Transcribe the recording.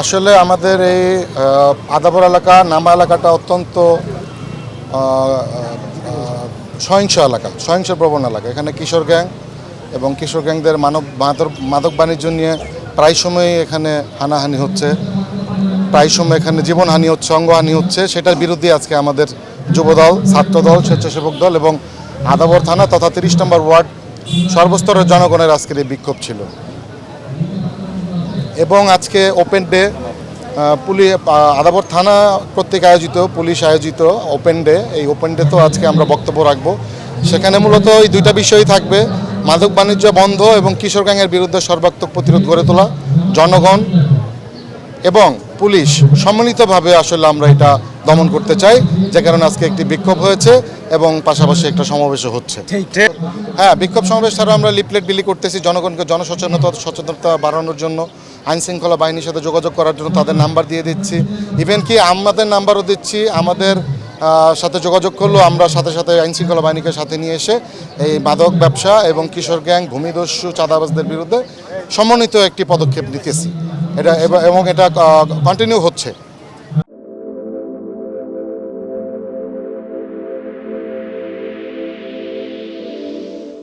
আসলে আমাদের এই আদাবর এলাকা নামা এলাকাটা অত্যন্ত সহিংস এলাকা, সহিংস প্রবণ এলাকা। এখানে কিশোর গ্যাং এবং কিশোর গ্যাংদের মাদক বাণিজ্য নিয়ে প্রায় সময়ই এখানে হানাহানি হচ্ছে, প্রায় সময় এখানে জীবনহানি হচ্ছে, অঙ্গহানি হচ্ছে। সেটার বিরুদ্ধে আজকে আমাদের যুবদল, ছাত্রদল, স্বেচ্ছাসেবক দল এবং আদাবর থানা তথা 30 নম্বর ওয়ার্ড সর্বস্তরের জনগণের আজকের এই বিক্ষোভ ছিল। এবং আজকে ওপেন ডে আদাবর থানা কর্তৃক আয়োজিত, পুলিশ আয়োজিত ওপেন ডে। এই ওপেন ডে তো আজকে আমরা বক্তব্য রাখবো। সেখানে মূলত এই দুইটা বিষয়ই থাকবে: মাদক বাণিজ্য বন্ধ এবং কিশোর গ্যাংয়ের বিরুদ্ধে সর্বাত্মক প্রতিরোধ গড়ে তোলা। জনগণ এবং পুলিশ সম্মিলিতভাবে আসলে আমরা এটা দমন করতে চাই, যে কারণে আজকে একটি বিক্ষোভ হয়েছে এবং পাশাপাশি একটা সমাবেশও হচ্ছে। হ্যাঁ, বিক্ষোভ সমাবেশ ছাড়া আমরা লিফলেট বিলি করতেছি জনগণকে সচেতনতা বাড়ানোর জন্য। আইনশৃঙ্খলা বাহিনীর সাথে যোগাযোগ করার জন্য তাদের নাম্বার দিয়ে দিচ্ছি, ইভেন কি আমাদের নাম্বারও দিচ্ছি। আমাদের সাথে যোগাযোগ করলেও আমরা সাথে সাথে আইনশৃঙ্খলা বাহিনীকে সাথে নিয়ে এসে এই মাদক ব্যবসা এবং কিশোর গ্যাং, ভূমিদস্যু, চাঁদাবাজদের বিরুদ্ধে সমন্বিত একটি পদক্ষেপ নিতেছি। এবং এটা কন্টিনিউ হচ্ছে।